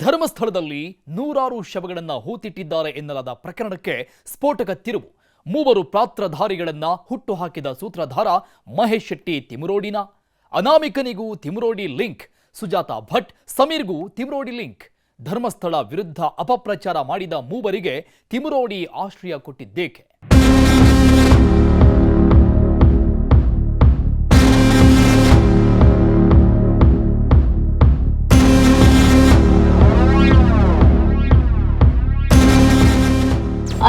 ಧರ್ಮಸ್ಥಳದಲ್ಲಿ ನೂರಾರು ಶವಗಳನ್ನು ಹೂತಿಟ್ಟಿದ್ದಾರೆ ಎನ್ನಲಾದ ಪ್ರಕರಣಕ್ಕೆ ಸ್ಫೋಟಕ ತಿರುವು. ಮೂವರು ಪಾತ್ರಧಾರಿಗಳನ್ನ ಹುಟ್ಟುಹಾಕಿದ ಸೂತ್ರಧಾರ ಮಹೇಶ್ ಶೆಟ್ಟಿ ತಿಮರೋಡಿನ. ಅನಾಮಿಕನಿಗೂ ತಿಮರೋಡಿ ಲಿಂಕ್, ಸುಜಾತಾ ಭಟ್ ಸಮೀರ್ಗೂ ತಿಮರೋಡಿ ಲಿಂಕ್. ಧರ್ಮಸ್ಥಳ ವಿರುದ್ಧ ಅಪಪ್ರಚಾರ ಮಾಡಿದ ಮೂವರಿಗೆ ತಿಮರೋಡಿ ಆಶ್ರಯ ಕೊಟ್ಟಿದ್ದೇಕೆ?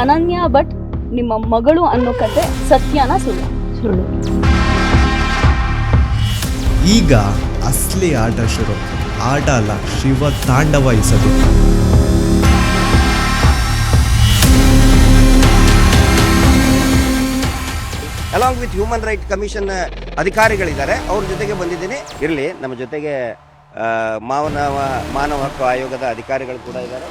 ಅನನ್ಯ ಭಟ್ ನಿಮ್ಮ ಮಗಳು ಅನ್ನೋ ಕತೆ ಸತ್ಯನ ಸುಳ್ಳು? ಈಗ ಅಸಲಿ ಆಟ ಶುರು. ಆಟ ಅಲ್ಲ, ಶಿವ ತಾಂಡವಾಯಿಸದು. Along with human right commission ಅಧಿಕಾರಿಗಳಿದ್ದಾರೆ, ಅವ್ರ ಜೊತೆಗೆ ಬಂದಿದ್ದೀನಿ. ಇರಲಿ, ನಮ್ಮ ಜೊತೆಗೆ ಮಾನವ ಹಕ್ಕು ಆಯೋಗದ ಅಧಿಕಾರಿಗಳು ಕೂಡ ಇದ್ದಾರೆ.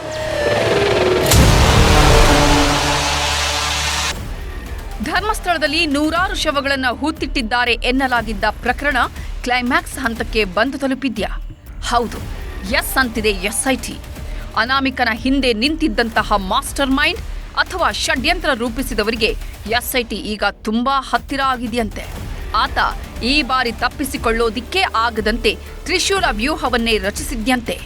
ಧರ್ಮಸ್ಥಳದಲ್ಲಿ ನೂರಾರು ಶವಗಳನ್ನು ಹೂತಿಟ್ಟಿದ್ದಾರೆ ಎನ್ನಲಾಗಿದ್ದ ಪ್ರಕರಣ ಕ್ಲೈಮ್ಯಾಕ್ಸ್ ಹಂತಕ್ಕೆ ಬಂದು ತಲುಪಿದ್ಯಾ? ಹೌದು, ಎಸ್ ಅಂತಿದೆ ಎಸ್ಐಟಿ. ಅನಾಮಿಕನ ಹಿಂದೆ ನಿಂತಿದ್ದಂತಹ ಮಾಸ್ಟರ್ ಮೈಂಡ್ ಅಥವಾ ಷಡ್ಯಂತ್ರ ರೂಪಿಸಿದವರಿಗೆ ಎಸ್ಐಟಿ ಈಗ ತುಂಬಾ ಹತ್ತಿರ ಆಗಿದೆಯಂತೆ. ಆತ ಈ ಬಾರಿ ತಪ್ಪಿಸಿಕೊಳ್ಳೋದಿಕ್ಕೇ ಆಗದಂತೆ ತ್ರಿಶೂಲ ವ್ಯೂಹವನ್ನೇ ರಚಿಸಿದ್ಯಂತೆ.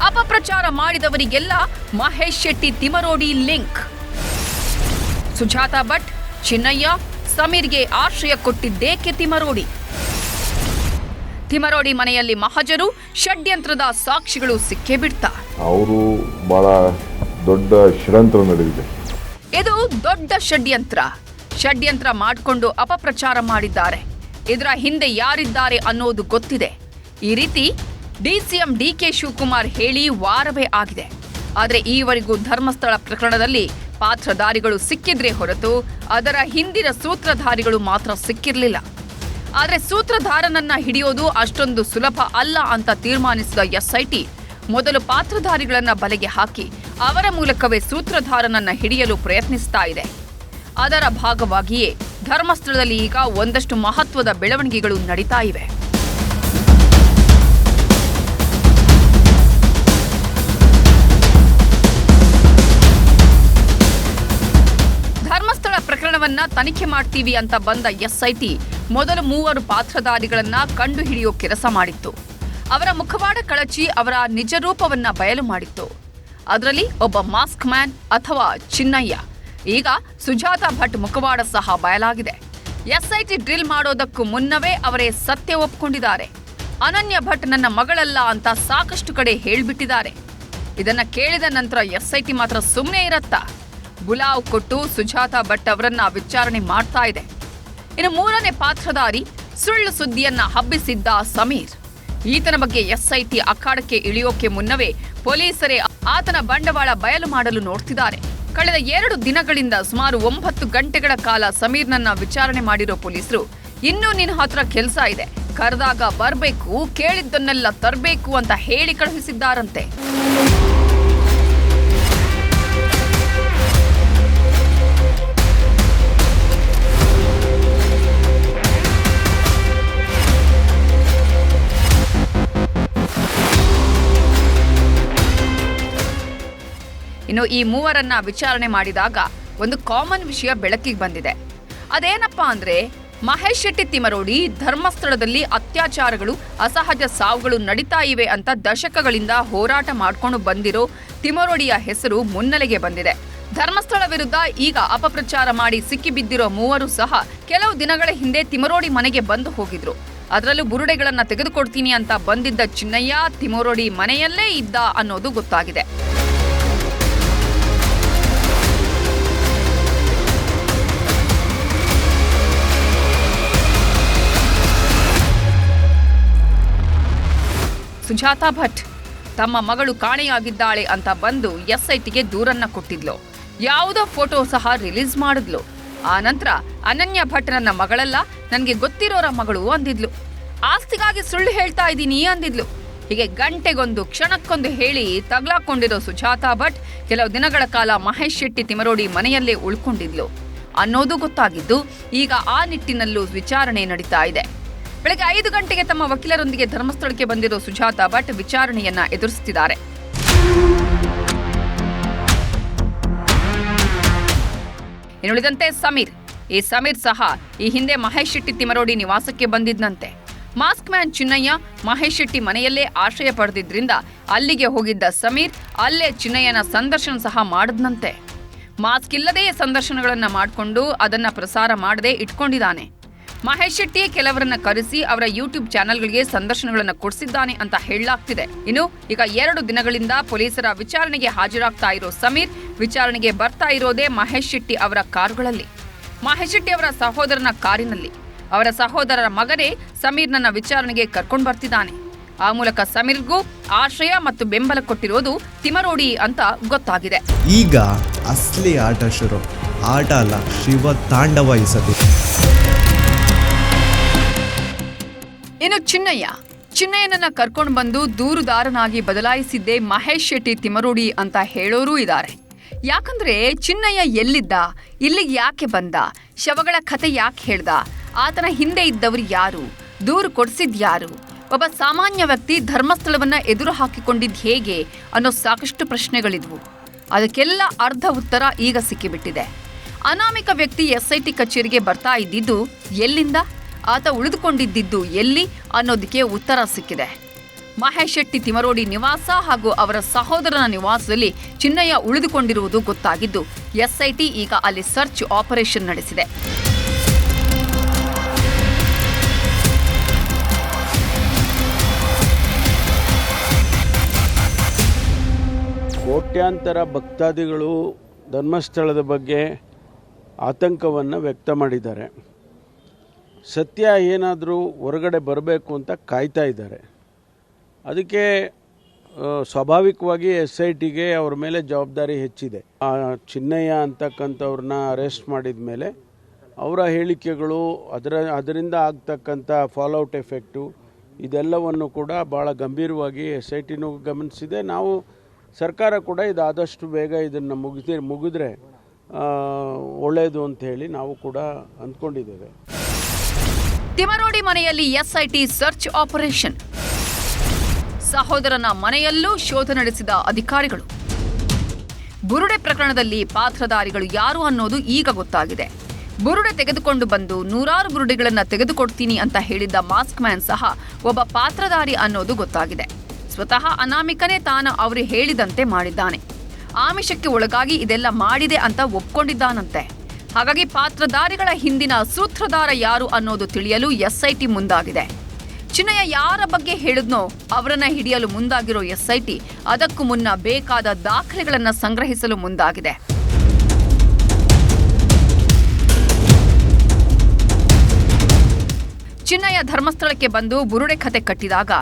ಅಪಪ್ರಚಾರ ಮಾಡಿದವರಿಗೆಲ್ಲ ಮಹೇಶ್ ಶೆಟ್ಟಿ ತಿಮರೋಡಿ ಲಿಂಕ್. ಸುಜಾತಾ ಭಟ್, ಚಿನ್ನಯ್ಯ, ಸಮೀರ್ಗೆ ಆಶ್ರಯ ಕೊಟ್ಟಿದ್ದೇಕೆ ತಿಮರೋಡಿ? ತಿಮರೋಡಿ ಮನೆಯಲ್ಲಿ ಮಹಜರು, ಷಡ್ಯಂತ್ರದ ಸಾಕ್ಷಿಗಳು ಸಿಕ್ಕೇ ಬಿಡ್ತಾ. ಅವರು ಬಹಳ ದೊಡ್ಡ ಷಡ್ಯಂತ್ರ ನಡೆದಿದೆ. ಇದು ದೊಡ್ಡ ಷಡ್ಯಂತ್ರ ಮಾಡಿಕೊಂಡು ಅಪಪ್ರಚಾರ ಮಾಡಿದ್ದಾರೆ. ಇದರ ಹಿಂದೆ ಯಾರಿದ್ದಾರೆ ಅನ್ನೋದು ಗೊತ್ತಿದೆ. ಈ ರೀತಿ ಡಿಸಿಎಂ ಡಿಕೆ ಶಿವಕುಮಾರ್ ಹೇಳಿ ವಾರವೇ ಆಗಿದೆ. ಆದರೆ ಈವರೆಗೂ ಧರ್ಮಸ್ಥಳ ಪ್ರಕರಣದಲ್ಲಿ ಪಾತ್ರಧಾರಿಗಳು ಸಿಕ್ಕಿದ್ರೆ ಹೊರತು ಅದರ ಹಿಂದಿನ ಸೂತ್ರಧಾರಿಗಳು ಮಾತ್ರ ಸಿಕ್ಕಿರಲಿಲ್ಲ. ಆದರೆ ಸೂತ್ರಧಾರನನ್ನ ಹಿಡಿಯೋದು ಅಷ್ಟೊಂದು ಸುಲಭ ಅಲ್ಲ ಅಂತ ತೀರ್ಮಾನಿಸಿದ ಎಸ್ಐಟಿ ಮೊದಲು ಪಾತ್ರಧಾರಿಗಳನ್ನ ಬಲೆಗೆ ಹಾಕಿ ಅವರ ಮೂಲಕವೇ ಸೂತ್ರಧಾರನನ್ನ ಹಿಡಿಯಲು ಪ್ರಯತ್ನಿಸ್ತಾ ಇದೆ. ಅದರ ಭಾಗವಾಗಿಯೇ ಧರ್ಮಸ್ಥಳದಲ್ಲಿ ಈಗ ಒಂದಷ್ಟು ಮಹತ್ವದ ಬೆಳವಣಿಗೆಗಳು ನಡೀತಾ ಇವೆ. ಧರ್ಮಸ್ಥಳ ಪ್ರಕರಣವನ್ನ ತನಿಖೆ ಮಾಡ್ತೀವಿ ಅಂತ ಬಂದ ಎಸ್ಐಟಿ ಮೊದಲು ಮೂವರು ಪಾತ್ರಧಾರಿಗಳನ್ನ ಕಂಡು ಹಿಡಿಯೋ ಕೆಲಸ ಮಾಡಿತ್ತು. ಅವರ ಮುಖವಾಡ ಕಳಚಿ ಅವರ ನಿಜ ರೂಪವನ್ನ ಬಯಲು ಮಾಡಿತ್ತು. ಅದರಲ್ಲಿ ಒಬ್ಬ ಮಾಸ್ಕ್ ಮ್ಯಾನ್ ಅಥವಾ ಚಿನ್ನಯ್ಯ. ಈಗ ಸುಜಾತಾ ಭಟ್ ಮುಖವಾಡ ಸಹ ಬಯಲಾಗಿದೆ. ಎಸ್ಐಟಿ ಡ್ರಿಲ್ ಮಾಡೋದಕ್ಕೂ ಮುನ್ನವೇ ಅವರೇ ಸತ್ಯ ಒಪ್ಕೊಂಡಿದ್ದಾರೆ. ಅನನ್ಯ ಭಟ್ ನನ್ನ ಮಗಳಲ್ಲ ಅಂತ ಸಾಕಷ್ಟು ಕಡೆ ಹೇಳ್ಬಿಟ್ಟಿದ್ದಾರೆ. ಇದನ್ನ ಕೇಳಿದ ನಂತರ ಎಸ್ಐಟಿ ಮಾತ್ರ ಸುಮ್ಮನೆ ಇರತ್ತಾ? ಬುಲಾವ್ ಕೊಟ್ಟು ಸುಜಾತಾ ಭಟ್ ಅವರನ್ನ ವಿಚಾರಣೆ ಮಾಡ್ತಾ ಇದೆ. ಇನ್ನು ಮೂರನೇ ಪಾತ್ರಧಾರಿ ಸುಳ್ಳು ಸುದ್ದಿಯನ್ನ ಹಬ್ಬಿಸಿದ್ದ ಸಮೀರ್. ಈತನ ಬಗ್ಗೆ ಎಸ್ಐಟಿ ಅಖಾಡಕ್ಕೆ ಇಳಿಯೋಕೆ ಮುನ್ನವೇ ಪೊಲೀಸರೇ ಆತನ ಬಂಡವಾಳ ಬಯಲು ಮಾಡಲು ನೋಡ್ತಿದ್ದಾರೆ. ಕಳೆದ 2 ದಿನಗಳಿಂದ ಸುಮಾರು 9 ಗಂಟೆಗಳ ಕಾಲ ಸಮೀರ್ನನ್ನ ವಿಚಾರಣೆ ಮಾಡಿರೋ ಪೊಲೀಸರು ಇನ್ನೂ ನಿನ್ನ ಹತ್ರ ಕೆಲಸ ಇದೆ, ಕರೆದಾಗ ಬರ್ಬೇಕು, ಕೇಳಿದ್ದನ್ನೆಲ್ಲ ತರಬೇಕು ಅಂತ ಹೇಳಿ ಕಳುಹಿಸಿದ್ದಾರಂತೆ. ಇನ್ನು ಈ ಮೂವರನ್ನ ವಿಚಾರಣೆ ಮಾಡಿದಾಗ ಒಂದು ಕಾಮನ್ ವಿಷಯ ಬೆಳಕಿಗೆ ಬಂದಿದೆ. ಅದೇನಪ್ಪಾ ಅಂದ್ರೆ, ಮಹೇಶ್ ಶೆಟ್ಟಿ ತಿಮರೋಡಿ ಧರ್ಮಸ್ಥಳದಲ್ಲಿ ಅತ್ಯಾಚಾರಗಳು, ಅಸಹಜ ಸಾವುಗಳು ನಡೀತಾ ಇವೆ ಅಂತ ದಶಕಗಳಿಂದ ಹೋರಾಟ ಮಾಡ್ಕೊಂಡು ಬಂದಿರೋ ತಿಮರೋಡಿಯ ಹೆಸರು ಮುನ್ನೆಲೆಗೆ ಬಂದಿದೆ. ಧರ್ಮಸ್ಥಳ ವಿರುದ್ಧ ಈಗ ಅಪಪ್ರಚಾರ ಮಾಡಿ ಸಿಕ್ಕಿಬಿದ್ದಿರೋ ಮೂವರು ಸಹ ಕೆಲವು ದಿನಗಳ ಹಿಂದೆ ತಿಮರೋಡಿ ಮನೆಗೆ ಬಂದು ಹೋಗಿದ್ರು. ಅದರಲ್ಲೂ ಬುರುಡೆಗಳನ್ನ ತೆಗೆದುಕೊಡ್ತೀನಿ ಅಂತ ಬಂದಿದ್ದ ಚಿನ್ನಯ್ಯ ತಿಮರೋಡಿ ಮನೆಯಲ್ಲೇ ಇದ್ದ ಅನ್ನೋದು ಗೊತ್ತಾಗಿದೆ. ಸುಜಾತಾ ಭಟ್ ತಮ್ಮ ಮಗಳು ಕಾಣೆಯಾಗಿದ್ದಾಳೆ ಅಂತ ಬಂದು ಎಸ್ಐಟಿಗೆ ದೂರನ್ನ ಕೊಟ್ಟಿದ್ಲು. ಯಾವುದೋ ಫೋಟೋ ಸಹ ರಿಲೀಸ್ ಮಾಡಿದ್ಲು. ಆ ನಂತರ ಅನನ್ಯ ಭಟ್ ನನ್ನ ಮಗಳಲ್ಲ, ನನಗೆ ಗೊತ್ತಿರೋರ ಮಗಳು ಅಂದಿದ್ಲು. ಆಸ್ತಿಗಾಗಿ ಸುಳ್ಳು ಹೇಳ್ತಾ ಇದ್ದೀನಿ ಅಂದಿದ್ಲು. ಹೀಗೆ ಗಂಟೆಗೊಂದು ಕ್ಷಣಕ್ಕೊಂದು ಹೇಳಿ ತಗ್ಲಾಕೊಂಡಿರೋ ಸುಜಾತಾ ಭಟ್ ಕೆಲವು ದಿನಗಳ ಕಾಲ ಮಹೇಶ್ ಶೆಟ್ಟಿ ತಿಮರೋಡಿ ಮನೆಯಲ್ಲೇ ಉಳ್ಕೊಂಡಿದ್ಲು ಅನ್ನೋದು ಗೊತ್ತಾಗಿದ್ದು, ಈಗ ಆ ನಿಟ್ಟಿನಲ್ಲೂ ವಿಚಾರಣೆ ನಡೀತಾ ಇದೆ. ಬೆಳಗ್ಗೆ 5 ಗಂಟೆಗೆ ತಮ್ಮ ವಕೀಲರೊಂದಿಗೆ ಧರ್ಮಸ್ಥಳಕ್ಕೆ ಬಂದಿರೋ ಸುಜಾತಾ ಭಟ್ ವಿಚಾರಣೆಯನ್ನ ಎದುರಿಸುತ್ತಿದ್ದಾರೆ. ಇನ್ನುಳಿದಂತೆ ಈ ಸಮೀರ್ ಸಹ ಈ ಹಿಂದೆ ಮಹೇಶ್ ಶೆಟ್ಟಿ ತಿಮರೋಡಿ ನಿವಾಸಕ್ಕೆ ಬಂದಿದ್ದಂತೆ. ಮಾಸ್ಕ್ ಮ್ಯಾನ್ ಚಿನ್ನಯ್ಯ ಮಹೇಶ್ ಶೆಟ್ಟಿ ಮನೆಯಲ್ಲೇ ಆಶ್ರಯ ಪಡೆದಿದ್ರಿಂದ ಅಲ್ಲಿಗೆ ಹೋಗಿದ್ದ ಸಮೀರ್ ಅಲ್ಲೇ ಚಿನ್ನಯ್ಯನ ಸಂದರ್ಶನ ಸಹ ಮಾಡದ್ನಂತೆ. ಮಾಸ್ಕ್ ಇಲ್ಲದೆಯೇ ಸಂದರ್ಶನಗಳನ್ನ ಮಾಡಿಕೊಂಡು ಅದನ್ನ ಪ್ರಸಾರ ಮಾಡದೆ ಇಟ್ಕೊಂಡಿದ್ದಾನೆ. ಮಹೇಶ್ ಶೆಟ್ಟಿ ಕೆಲವರನ್ನ ಕರೆಸಿ ಅವರ ಯೂಟ್ಯೂಬ್ ಚಾನೆಲ್ಗಳಿಗೆ ಸಂದರ್ಶನಗಳನ್ನು ಕೊಡಿಸಿದ್ದಾನೆ ಅಂತ ಹೇಳಲಾಗ್ತಿದೆ. ಇನ್ನು ಈಗ 2 ದಿನಗಳಿಂದ ಪೊಲೀಸರ ವಿಚಾರಣೆಗೆ ಹಾಜರಾಗ್ತಾ ಇರೋ ಸಮೀರ್ ವಿಚಾರಣೆಗೆ ಬರ್ತಾ ಇರೋದೇ ಮಹೇಶ್ ಶೆಟ್ಟಿ ಅವರ ಕಾರುಗಳಲ್ಲಿ. ಮಹೇಶ್ ಶೆಟ್ಟಿ ಅವರ ಸಹೋದರನ ಕಾರಿನಲ್ಲಿ. ಅವರ ಸಹೋದರರ ಮಗನೇ ಸಮೀರ್ನನ್ನ ವಿಚಾರಣೆಗೆ ಕರ್ಕೊಂಡು ಬರ್ತಿದ್ದಾನೆ. ಆ ಮೂಲಕ ಸಮೀರ್ಗೂ ಆಶ್ರಯ ಮತ್ತು ಬೆಂಬಲ ಕೊಟ್ಟಿರೋದು ತಿಮರೋಡಿ ಅಂತ ಗೊತ್ತಾಗಿದೆ. ಈಗ ಅಸಲಿ ಆಟ ಶುರು. ಆಟ ಅಲ್ಲ, ಶಿವ ತಾಂಡವ ಈ ಸತಿ. ಇನ್ನು ಚಿನ್ನಯ್ಯನನ್ನ ಕರ್ಕೊಂಡು ಬಂದು ದೂರುದಾರನಾಗಿ ಬದಲಾಯಿಸಿದ್ದೇ ಮಹೇಶ್ ಶೆಟ್ಟಿ ತಿಮರೋಡಿ ಅಂತ ಹೇಳೋರೂ ಇದ್ದಾರೆ. ಯಾಕಂದ್ರೆ ಚಿನ್ನಯ್ಯ ಎಲ್ಲಿದ್ದ, ಇಲ್ಲಿಗೆ ಯಾಕೆ ಬಂದ, ಶವಗಳ ಕಥೆ ಯಾಕೆ ಹೇಳ್ದ, ಆತನ ಹಿಂದೆ ಇದ್ದವರು ಯಾರು, ದೂರು ಕೊಡಿಸಿದ್ಯಾರು, ಒಬ್ಬ ಸಾಮಾನ್ಯ ವ್ಯಕ್ತಿ ಧರ್ಮಸ್ಥಳವನ್ನ ಎದುರು ಹಾಕಿಕೊಂಡಿದ್ದು ಹೇಗೆ ಅನ್ನೋ ಸಾಕಷ್ಟು ಪ್ರಶ್ನೆಗಳಿದ್ವು. ಅದಕ್ಕೆಲ್ಲ ಅರ್ಧ ಉತ್ತರ ಈಗ ಸಿಕ್ಕಿಬಿಟ್ಟಿದೆ. ಅನಾಮಿಕ ವ್ಯಕ್ತಿ SIT ಕಚೇರಿಗೆ ಬರ್ತಾ ಇದ್ದಿದ್ದು ಎಲ್ಲಿಂದ, ಆತ ಉಳಿದುಕೊಂಡಿದ್ದು ಎಲ್ಲಿ ಅನ್ನೋದಕ್ಕೆ ಉತ್ತರ ಸಿಕ್ಕಿದೆ. ಮಹೇಶ್ ಶೆಟ್ಟಿ ತಿಮರೋಡಿ ನಿವಾಸ ಹಾಗೂ ಅವರ ಸಹೋದರನ ನಿವಾಸದಲ್ಲಿ ಚಿನ್ನಯ್ಯ ಉಳಿದುಕೊಂಡಿರುವುದು ಗೊತ್ತಾಗಿದ್ದು SIT ಈಗ ಅಲ್ಲಿ ಸರ್ಚ್ ಆಪರೇಷನ್ ನಡೆಸಿದೆ. ಕೋಟ್ಯಾಂತರ ಭಕ್ತಾದಿಗಳು ಧರ್ಮಸ್ಥಳದ ಬಗ್ಗೆ ಆತಂಕವನ್ನು ವ್ಯಕ್ತ ಮಾಡಿದ್ದಾರೆ. ಸತ್ಯ ಏನಾದರೂ ಹೊರಗಡೆ ಬರಬೇಕು ಅಂತ ಕಾಯ್ತಾ ಇದ್ದಾರೆ. ಅದಕ್ಕೆ ಸ್ವಾಭಾವಿಕವಾಗಿ SITಗೆ ಅವ್ರ ಮೇಲೆ ಜವಾಬ್ದಾರಿ ಹೆಚ್ಚಿದೆ. ಆ ಚಿನ್ನಯ್ಯ ಅಂತಕ್ಕಂಥವ್ರನ್ನ ಅರೆಸ್ಟ್ ಮಾಡಿದ ಮೇಲೆ ಅವರ ಹೇಳಿಕೆಗಳು, ಅದರಿಂದ ಆಗ್ತಕ್ಕಂಥ ಫಾಲೋಔಟ್ ಎಫೆಕ್ಟು, ಇದೆಲ್ಲವನ್ನು ಕೂಡ ಭಾಳ ಗಂಭೀರವಾಗಿ SITನೂ ಗಮನಿಸಿದೆ. ನಾವು ಸರ್ಕಾರ ಕೂಡ ಇದು ಆದಷ್ಟು ಬೇಗ ಇದನ್ನು ಮುಗಿದ್ರೆ ಒಳ್ಳೆಯದು ಅಂತ ಹೇಳಿ ನಾವು ಕೂಡ ಅಂದ್ಕೊಂಡಿದ್ದೇವೆ. ತಿಮರೋಡಿ ಮನೆಯಲ್ಲಿ SIT ಸರ್ಚ್ ಆಪರೇಷನ್. ಸಹೋದರನ ಮನೆಯಲ್ಲೂ ಶೋಧ ನಡೆಸಿದ ಅಧಿಕಾರಿಗಳು. ಬುರುಡೆ ಪ್ರಕರಣದಲ್ಲಿ ಪಾತ್ರಧಾರಿಗಳು ಯಾರು ಅನ್ನೋದು ಈಗ ಗೊತ್ತಾಗಿದೆ. ಬುರುಡೆ ತೆಗೆದುಕೊಂಡು ಬಂದು 100 ಬುರುಡೆಗಳನ್ನು ತೆಗೆದುಕೊಡ್ತೀನಿ ಅಂತ ಹೇಳಿದ್ದ ಮಾಸ್ಕ್ ಮ್ಯಾನ್ ಸಹ ಒಬ್ಬ ಪಾತ್ರಧಾರಿ ಅನ್ನೋದು ಗೊತ್ತಾಗಿದೆ. ಸ್ವತಃ ಅನಾಮಿಕನೇ ತಾನು ಅವರು ಹೇಳಿದಂತೆ ಮಾಡಿದ್ದಾನೆ. ಆಮಿಷಕ್ಕೆ ಒಳಗಾಗಿ ಇದೆಲ್ಲ ಮಾಡಿದೆ ಅಂತ ಒಪ್ಕೊಂಡಿದ್ದಾನಂತೆ. ಹಾಗಾಗಿ ಪಾತ್ರಧಾರಿಗಳ ಹಿಂದಿನ ಸೂತ್ರಧಾರ ಯಾರು ಅನ್ನೋದು ತಿಳಿಯಲು SIT ಮುಂದಾಗಿದೆ. ಚಿನ್ನಯ್ಯ ಯಾರ ಬಗ್ಗೆ ಹೇಳಿದ್ನೋ ಅವರನ್ನ ಹಿಡಿಯಲು ಮುಂದಾಗಿರೋ SIT ಅದಕ್ಕೂ ಮುನ್ನ ಬೇಕಾದ ದಾಖಲೆಗಳನ್ನು ಸಂಗ್ರಹಿಸಲು ಮುಂದಾಗಿದೆ. ಚಿನ್ನಯ್ಯ ಧರ್ಮಸ್ಥಳಕ್ಕೆ ಬಂದು ಬುರುಡೆ ಕತೆ ಕಟ್ಟಿದಾಗ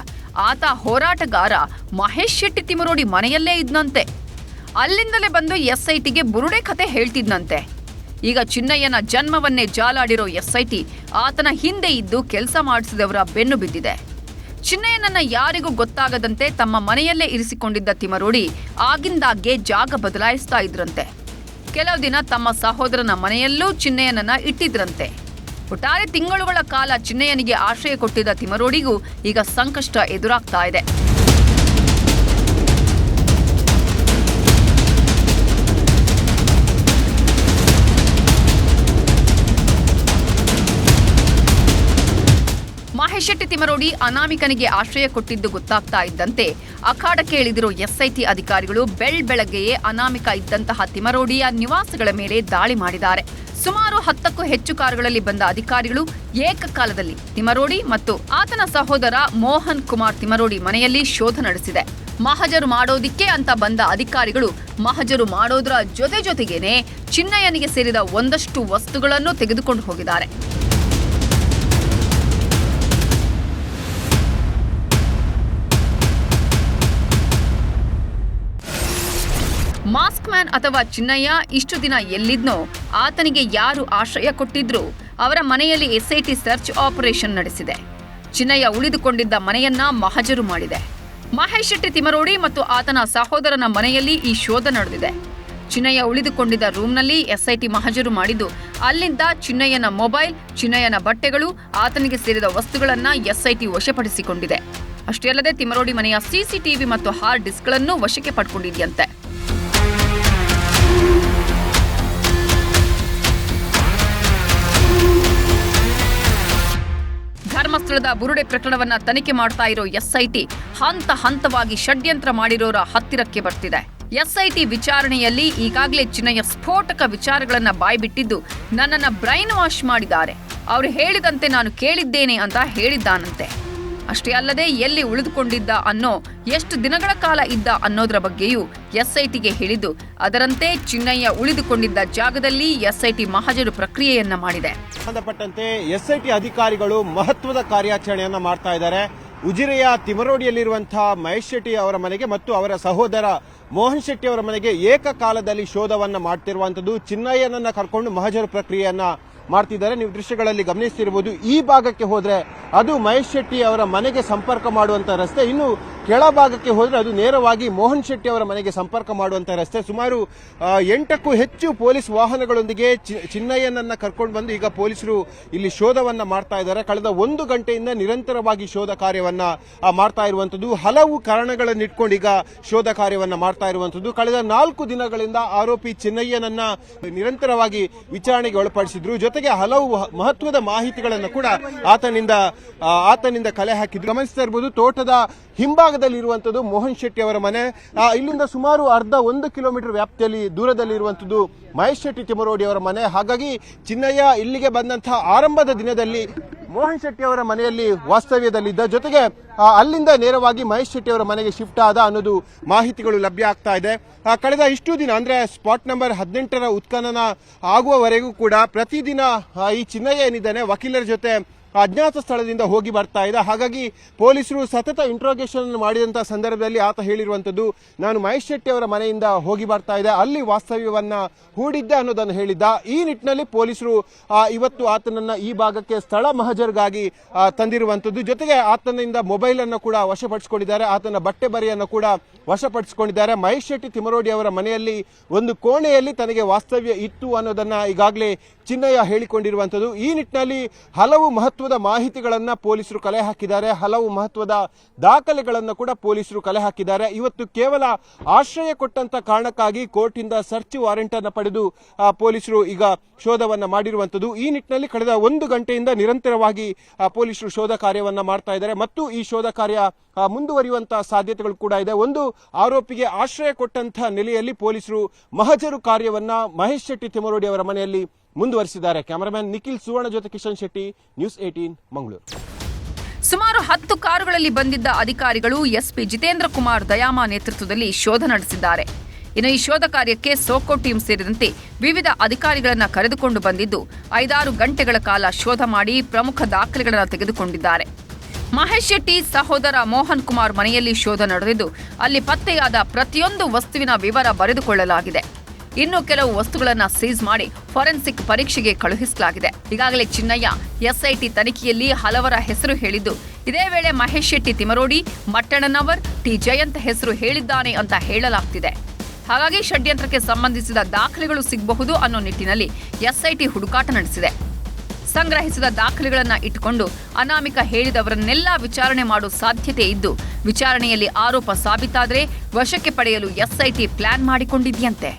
ಆತ ಹೋರಾಟಗಾರ ಮಹೇಶ್ ಶೆಟ್ಟಿ ತಿಮರೋಡಿ ಮನೆಯಲ್ಲೇ ಇದ್ನಂತೆ. ಅಲ್ಲಿಂದಲೇ ಬಂದು SITಗೆ ಬುರುಡೆ ಕತೆ ಹೇಳ್ತಿದ್ನಂತೆ. ಈಗ ಚಿನ್ನಯ್ಯನ ಜನ್ಮವನ್ನೇ ಜಾಲಾಡಿರೋ SIT ಆತನ ಹಿಂದೆ ಇದ್ದು ಕೆಲಸ ಮಾಡಿಸಿದವರ ಬೆನ್ನು ಬಿದ್ದಿದೆ. ಚಿನ್ನಯ್ಯನನ್ನ ಯಾರಿಗೂ ಗೊತ್ತಾಗದಂತೆ ತಮ್ಮ ಮನೆಯಲ್ಲೇ ಇರಿಸಿಕೊಂಡಿದ್ದ ತಿಮರೋಡಿ ಆಗಿಂದಾಗ್ಗೆ ಜಾಗ ಬದಲಾಯಿಸ್ತಾ ಇದ್ರಂತೆ. ಕೆಲವು ದಿನ ತಮ್ಮ ಸಹೋದರನ ಮನೆಯಲ್ಲೂ ಚಿನ್ನಯ್ಯನನ್ನ ಇಟ್ಟಿದ್ರಂತೆ. ಒಟ್ಟಾರೆ ತಿಂಗಳುಗಳ ಕಾಲ ಚಿನ್ನಯ್ಯನಿಗೆ ಆಶ್ರಯ ಕೊಟ್ಟಿದ್ದ ತಿಮರೋಡಿಗೂ ಈಗ ಸಂಕಷ್ಟ ಎದುರಾಗ್ತಾ ಇದೆ. ಮಹೇಶ್ ಶೆಟ್ಟಿ ತಿಮರೋಡಿ ಅನಾಮಿಕನಿಗೆ ಆಶ್ರಯ ಕೊಟ್ಟಿದ್ದು ಗೊತ್ತಾಗ್ತಾ ಇದ್ದಂತೆ ಅಖಾಡಕ್ಕೆ ಇಳಿದಿರೋ SIT ಅಧಿಕಾರಿಗಳು ಬೆಳಗ್ಗೆಯೇ ಅನಾಮಿಕ ಇದ್ದಂತಹ ತಿಮರೋಡಿಯ ನಿವಾಸಗಳ ಮೇಲೆ ದಾಳಿ ಮಾಡಿದ್ದಾರೆ. ಸುಮಾರು 10ಕ್ಕೂ ಹೆಚ್ಚು ಕಾರುಗಳಲ್ಲಿ ಬಂದ ಅಧಿಕಾರಿಗಳು ಏಕಕಾಲದಲ್ಲಿ ತಿಮರೋಡಿ ಮತ್ತು ಆತನ ಸಹೋದರ ಮೋಹನ್ ಕುಮಾರ್ ತಿಮರೋಡಿ ಮನೆಯಲ್ಲಿ ಶೋಧ ನಡೆಸಿದೆ. ಮಹಜರು ಮಾಡೋದಿಕ್ಕೆ ಅಂತ ಬಂದ ಅಧಿಕಾರಿಗಳು ಮಹಜರು ಮಾಡೋದ್ರ ಜೊತೆಗೇನೆ ಚಿನ್ನಯ್ಯನಿಗೆ ಸೇರಿದ ಒಂದಷ್ಟು ವಸ್ತುಗಳನ್ನು ತೆಗೆದುಕೊಂಡು ಹೋಗಿದ್ದಾರೆ. ಮಾಸ್ಕ್ ಮಾಸ್ಕ್ ಮ್ಯಾನ್ ಅಥವಾ ಚಿನ್ನಯ್ಯ ಇಷ್ಟು ದಿನ ಎಲ್ಲಿದ್ನೋ ಆತನಿಗೆ ಯಾರು ಆಶ್ರಯ ಕೊಟ್ಟಿದ್ರು ಅವರ ಮನೆಯಲ್ಲಿ ಎಸ್ಐಟಿ ಸರ್ಚ್ ಆಪರೇಷನ್ ನಡೆಸಿದೆ. ಚಿನ್ನಯ್ಯ ಉಳಿದುಕೊಂಡಿದ್ದ ಮನೆಯನ್ನ ಮಹಜರು ಮಾಡಿದೆ. ಮಹೇಶ್ ಶೆಟ್ಟಿ ತಿಮರೋಡಿ ಮತ್ತು ಆತನ ಸಹೋದರನ ಮನೆಯಲ್ಲಿ ಈ ಶೋಧ ನಡೆದಿದೆ. ಚಿನ್ನಯ್ಯ ಉಳಿದುಕೊಂಡಿದ್ದ ರೂಮ್ನಲ್ಲಿ ಎಸ್ಐಟಿ ಮಹಜರು ಮಾಡಿದ್ದು ಅಲ್ಲಿಂದ ಚಿನ್ನಯ್ಯನ ಮೊಬೈಲ್, ಚಿನ್ನಯ್ಯನ ಬಟ್ಟೆಗಳು, ಆತನಿಗೆ ಸೇರಿದ ವಸ್ತುಗಳನ್ನ ಎಸ್ಐಟಿ ವಶಪಡಿಸಿಕೊಂಡಿದೆ. ಅಷ್ಟೇ ಅಲ್ಲದೆ ತಿಮರೋಡಿ ಮನೆಯ ಸಿಸಿಟಿವಿ ಮತ್ತು ಹಾರ್ಡ್ ಡಿಸ್ಕ್ಗಳನ್ನು ವಶಕ್ಕೆ ಪಡ್ಕೊಂಡಿದೆಯಂತೆ. ಧರ್ಮಸ್ಥಳದ ಬುರುಡೆ ಪ್ರಕರಣವನ್ನ ತನಿಖೆ ಮಾಡ್ತಾ ಇರೋ ಎಸ್ಐಟಿ ಹಂತ ಹಂತವಾಗಿ ಷಡ್ಯಂತ್ರ ಮಾಡಿರೋರ ಹತ್ತಿರಕ್ಕೆ ಬರ್ತಿದೆ. ಎಸ್ಐಟಿ ವಿಚಾರಣೆಯಲ್ಲಿ ಈಗಾಗಲೇ ಚಿನ್ನಯ್ಯ ಸ್ಫೋಟಕ ವಿಚಾರಗಳನ್ನ ಬಾಯ್ಬಿಟ್ಟಿದ್ದು ನನ್ನನ್ನ ಬ್ರೈನ್ ವಾಶ್ ಮಾಡಿದ್ದಾರೆ, ಅವರು ಹೇಳಿದಂತೆ ನಾನು ಕೇಳಿದ್ದೇನೆ ಅಂತ ಹೇಳಿದ್ದಾನಂತೆ. ಅಷ್ಟೇ ಅಲ್ಲದೆ ಎಲ್ಲಿ ಉಳಿದುಕೊಂಡಿದ್ದ ಅನ್ನೋ, ಎಷ್ಟು ದಿನಗಳ ಕಾಲ ಇದ್ದ ಅನ್ನೋದರ ಬಗ್ಗೆಯೂ ಎಸ್ಐಟಿಗೆ ಹೇಳಿದ್ದು ಅದರಂತೆ ಚಿನ್ನಯ್ಯ ಉಳಿದುಕೊಂಡಿದ್ದ ಜಾಗದಲ್ಲಿ ಎಸ್ಐಟಿ ಮಹಜರು ಪ್ರಕ್ರಿಯೆಯನ್ನ ಮಾಡಿದೆ. ಸಂಬಂಧಪಟ್ಟಂತೆ ಎಸ್ಐಟಿ ಅಧಿಕಾರಿಗಳು ಮಹತ್ವದ ಕಾರ್ಯಾಚರಣೆಯನ್ನ ಮಾಡ್ತಾ ಇದ್ದಾರೆ. ಉಜಿರೆಯ ತಿಮರೋಡಿಯಲ್ಲಿರುವಂತಹ ಮಹೇಶ್ ಶೆಟ್ಟಿ ಅವರ ಮನೆಗೆ ಮತ್ತು ಅವರ ಸಹೋದರ ಮೋಹನ್ ಶೆಟ್ಟಿ ಅವರ ಮನೆಗೆ ಏಕಕಾಲದಲ್ಲಿ ಶೋಧವನ್ನ ಮಾಡ್ತಿರುವಂತದ್ದು. ಚಿನ್ನಯ್ಯನನ್ನ ಕರ್ಕೊಂಡು ಮಹಜರು ಪ್ರಕ್ರಿಯೆಯನ್ನ ಮಾಡ್ತಿದ್ದಾರೆ. ನೀವು ದೃಶ್ಯಗಳಲ್ಲಿ ಗಮನಿಸ್ತಿರಬಹುದು. ಈ ಭಾಗಕ್ಕೆ ಹೋದ್ರೆ ಅದು ಮಹೇಶ್ ಶೆಟ್ಟಿ ಅವರ ಮನೆಗೆ ಸಂಪರ್ಕ ಮಾಡುವಂತ ರಸ್ತೆ, ಇನ್ನು ಕೆಳಭಾಗಕ್ಕೆ ಹೋದ್ರೆ ಅದು ನೇರವಾಗಿ ಮೋಹನ್ ಶೆಟ್ಟಿ ಅವರ ಮನೆಗೆ ಸಂಪರ್ಕ ಮಾಡುವಂತ ರಸ್ತೆ. ಸುಮಾರು 8ಕ್ಕೂ ಹೆಚ್ಚು ಪೊಲೀಸ್ ವಾಹನಗಳೊಂದಿಗೆ ಚಿನ್ನಯ್ಯನನ್ನ ಕರ್ಕೊಂಡು ಬಂದು ಈಗ ಪೊಲೀಸರು ಇಲ್ಲಿ ಶೋಧವನ್ನ ಮಾಡ್ತಾ ಇದ್ದಾರೆ. ಕಳೆದ 1 ಗಂಟೆಯಿಂದ ನಿರಂತರವಾಗಿ ಶೋಧ ಕಾರ್ಯವನ್ನ ಮಾಡ್ತಾ ಇರುವಂತದ್ದು. ಹಲವು ಕಾರಣಗಳನ್ನಿಟ್ಕೊಂಡು ಈಗ ಶೋಧ ಕಾರ್ಯವನ್ನ ಮಾಡ್ತಾ ಇರುವಂತದ್ದು. ಕಳೆದ 4 ದಿನಗಳಿಂದ ಆರೋಪಿ ಚಿನ್ನಯ್ಯನನ್ನ ನಿರಂತರವಾಗಿ ವಿಚಾರಣೆಗೆ ಒಳಪಡಿಸಿದ್ರು. ಜೊತೆಗೆ ಹಲವು ಮಹತ್ವದ ಮಾಹಿತಿಗಳನ್ನು ಕೂಡ ಆತನಿಂದ ಕಲೆ ಹಾಕಿದ್ರು. ಗಮನಿಸ್ತಾ ಇರಬಹುದು, ತೋಟದ ಹಿಂಭಾಗದಲ್ಲಿರುವಂತದ್ದು ಮೋಹನ್ ಶೆಟ್ಟಿ ಅವರ ಮನೆ. ಇಲ್ಲಿಂದ ಸುಮಾರು 1 ಕಿಲೋಮೀಟರ್ ವ್ಯಾಪ್ತಿಯಲ್ಲಿ ದೂರದಲ್ಲಿರುವಂತದ್ದು ಮಹೇಶ್ ಶೆಟ್ಟಿ ತಿಮರೋಡಿ ಅವರ ಮನೆ. ಹಾಗಾಗಿ ಚಿನ್ನಯ್ಯ ಇಲ್ಲಿಗೆ ಬಂದಂತಹ ಆರಂಭದ ದಿನದಲ್ಲಿ ಮೋಹನ್ ಶೆಟ್ಟಿ ಅವರ ಮನೆಯಲ್ಲಿ ವಾಸ್ತವ್ಯದಲ್ಲಿದ್ದ, ಜೊತೆಗೆ ಅಲ್ಲಿಂದ ನೇರವಾಗಿ ಮಹೇಶ್ ಶೆಟ್ಟಿ ಅವರ ಮನೆಗೆ ಶಿಫ್ಟ್ ಆದ ಅನ್ನೋದು ಮಾಹಿತಿಗಳು ಲಭ್ಯ ಆಗ್ತಾ ಇದೆ. ಕಳೆದ ಇಷ್ಟು ದಿನ ಅಂದ್ರೆ ಸ್ಪಾಟ್ ನಂಬರ್ 18ರ ಉತ್ಖನನ ಆಗುವವರೆಗೂ ಕೂಡ ಪ್ರತಿದಿನ ಈ ಚಿನ್ನಯ್ಯ ಏನಿದ್ದಾನೆ ವಕೀಲರ ಜೊತೆ ಅಜ್ಞಾತ ಸ್ಥಳದಿಂದ ಹೋಗಿ ಬರ್ತಾ ಇದ್ದ. ಹಾಗಾಗಿ ಪೊಲೀಸರು ಸತತ ಇಂಟ್ರೋಗೇಷನ್ ಮಾಡಿದಂತಹ ಸಂದರ್ಭದಲ್ಲಿ ಆತ ಹೇಳಿರುವಂತದ್ದು, ನಾನು ಮಹೇಶ್ ಶೆಟ್ಟಿ ಅವರ ಮನೆಯಿಂದ ಹೋಗಿ ಬರ್ತಾ ಇದ್ದೆ, ಅಲ್ಲಿ ವಾಸ್ತವ್ಯವನ್ನ ಹೂಡಿದ್ದೆ ಅನ್ನೋದನ್ನು ಹೇಳಿದ್ದ. ಈ ನಿಟ್ಟಿನಲ್ಲಿ ಪೊಲೀಸರು ಇವತ್ತು ಆತನನ್ನ ಈ ಭಾಗಕ್ಕೆ ಸ್ಥಳ ಮಹಜರ್ಗಾಗಿ ತಂದಿರುವಂತದ್ದು. ಜೊತೆಗೆ ಆತನಿಂದ ಮೊಬೈಲ್ ಅನ್ನು ಕೂಡ ವಶಪಡಿಸಿಕೊಂಡಿದ್ದಾರೆ, ಆತನ ಬಟ್ಟೆ ಬರೆಯನ್ನು ಕೂಡ ವಶಪಡಿಸಿಕೊಂಡಿದ್ದಾರೆ. ಮಹೇಶ್ ಶೆಟ್ಟಿ ತಿಮರೋಡಿ ಅವರ ಮನೆಯಲ್ಲಿ ಒಂದು ಕೋಣೆಯಲ್ಲಿ ತನಗೆ ವಾಸ್ತವ್ಯ ಇತ್ತು ಅನ್ನೋದನ್ನ ಈಗಾಗಲೇ ಚಿನ್ನಯ್ಯ ಹೇಳಿಕೊಂಡಿರುವಂತದ್ದು. ಈ ನಿಟ್ಟಿನಲ್ಲಿ ಹಲವು ಮಹತ್ವದ ಮಾಹಿತಿಗಳನ್ನ ಪೊಲೀಸರು ಕಲೆ ಹಾಕಿದ್ದಾರೆ, ಹಲವು ಮಹತ್ವದ ದಾಖಲೆಗಳನ್ನು ಕೂಡ ಪೊಲೀಸರು ಕಲೆ ಹಾಕಿದ್ದಾರೆ. ಇವತ್ತು ಕೇವಲ ಆಶ್ರಯ ಕೊಟ್ಟಂತ ಕಾರಣಕ್ಕಾಗಿ ಕೋರ್ಟ್ ಇಂದ ಸರ್ಚ್ ವಾರೆಂಟ್ ಅನ್ನು ಪಡೆದು ಪೊಲೀಸರು ಈಗ ಶೋಧವನ್ನ ಮಾಡಿರುವಂತದ್ದು. ಈ ನಿಟ್ಟಿನಲ್ಲಿ ಕಳೆದ 1 ಗಂಟೆಯಿಂದ ನಿರಂತರವಾಗಿ ಪೊಲೀಸರು ಶೋಧ ಕಾರ್ಯವನ್ನ ಮಾಡ್ತಾ ಇದ್ದಾರೆ ಮತ್ತು ಈ ಶೋಧ ಕಾರ್ಯ ಮುಂದುವರಿಯುವಂತಹ ಸಾಧ್ಯತೆಗಳು ಕೂಡ ಇದೆ. ಒಂದು ಆರೋಪಿಗೆ ಆಶ್ರಯ ಕೊಟ್ಟಂತಹ ನೆಲೆಯಲ್ಲಿ ಪೊಲೀಸರು ಮಹಜರು ಕಾರ್ಯವನ್ನ ಮಹೇಶ್ ಶೆಟ್ಟಿ ತಿಮರೋಡಿ ಅವರ ಮನೆಯಲ್ಲಿ ಮುಂದುವರಿಸಿದ್ದಾರೆ. ಕ್ಯಾಮರಾಮನ್ ನಿಖಿಲ್ ಸುವರ್ಣ ಜೊತೆ ಕಿಶನ್ ಶೆಟ್ಟಿ, ನ್ಯೂಸ್ 18 ಮಂಗಳೂರು. ಸುಮಾರು 10 ಕಾರುಗಳಲ್ಲಿ ಬಂದಿದ್ದ ಅಧಿಕಾರಿಗಳು ಎಸ್ಪಿ ಜಿತೇಂದ್ರ ಕುಮಾರ್ ದಯಾಮ ನೇತೃತ್ವದಲ್ಲಿ ಶೋಧ ನಡೆಸಿದ್ದಾರೆ. ಇನ್ನು ಈ ಶೋಧ ಕಾರ್ಯಕ್ಕೆ ಸೋಕೋ ಟೀಮ್ ಸೇರಿದಂತೆ ವಿವಿಧ ಅಧಿಕಾರಿಗಳನ್ನ ಕರೆದುಕೊಂಡು ಬಂದಿದ್ದು 5-6 ಗಂಟೆಗಳ ಕಾಲ ಶೋಧ ಮಾಡಿ ಪ್ರಮುಖ ದಾಖಲೆಗಳನ್ನು ತೆಗೆದುಕೊಂಡಿದ್ದಾರೆ. ಮಹೇಶ್ ಶೆಟ್ಟಿ ಸಹೋದರ ಮೋಹನ್ ಕುಮಾರ್ ಮನೆಯಲ್ಲಿ ಶೋಧ ನಡೆದಿದ್ದು ಅಲ್ಲಿ ಪತ್ತೆಯಾದ ಪ್ರತಿಯೊಂದು ವಸ್ತುವಿನ ವಿವರ ಬರೆದುಕೊಳ್ಳಲಾಗಿದೆ. ಇನ್ನು ಕೆಲವು ವಸ್ತುಗಳನ್ನು ಸೀಸ್ ಮಾಡಿ ಫಾರೆನ್ಸಿಕ್ ಪರೀಕ್ಷೆಗೆ ಕಳುಹಿಸಲಾಗಿದೆ. ಈಗಾಗಲೇ ಚಿನ್ನಯ್ಯ ಎಸ್ಐಟಿ ತನಿಖೆಯಲ್ಲಿ ಹಲವರ ಹೆಸರು ಹೇಳಿದ್ದು, ಇದೇ ವೇಳೆ ಮಹೇಶ್ ಶೆಟ್ಟಿ ತಿಮರೋಡಿ, ಮಟ್ಟಣ್ಣನವರ್, ಟಿ ಜಯಂತ್ ಹೆಸರು ಹೇಳಿದ್ದಾನೆ ಅಂತ ಹೇಳಲಾಗ್ತಿದೆ. ಹಾಗಾಗಿ ಷಡ್ಯಂತ್ರಕ್ಕೆ ಸಂಬಂಧಿಸಿದ ದಾಖಲೆಗಳು ಸಿಗಬಹುದು ಅನ್ನೋ ನಿಟ್ಟಿನಲ್ಲಿ ಎಸ್ಐಟಿ ಹುಡುಕಾಟ ನಡೆಸಿದೆ. ಸಂಗ್ರಹಿಸಿದ ದಾಖಲೆಗಳನ್ನು ಇಟ್ಟುಕೊಂಡು ಅನಾಮಿಕ ಹೇಳಿದವರನ್ನೆಲ್ಲ ವಿಚಾರಣೆ ಮಾಡುವ ಸಾಧ್ಯತೆ ಇದ್ದು, ವಿಚಾರಣೆಯಲ್ಲಿ ಆರೋಪ ಸಾಬೀತಾದರೆ ವಶಕ್ಕೆ ಪಡೆಯಲು ಎಸ್ಐಟಿ ಪ್ಲಾನ್ ಮಾಡಿಕೊಂಡಿದೆಯಂತೆ.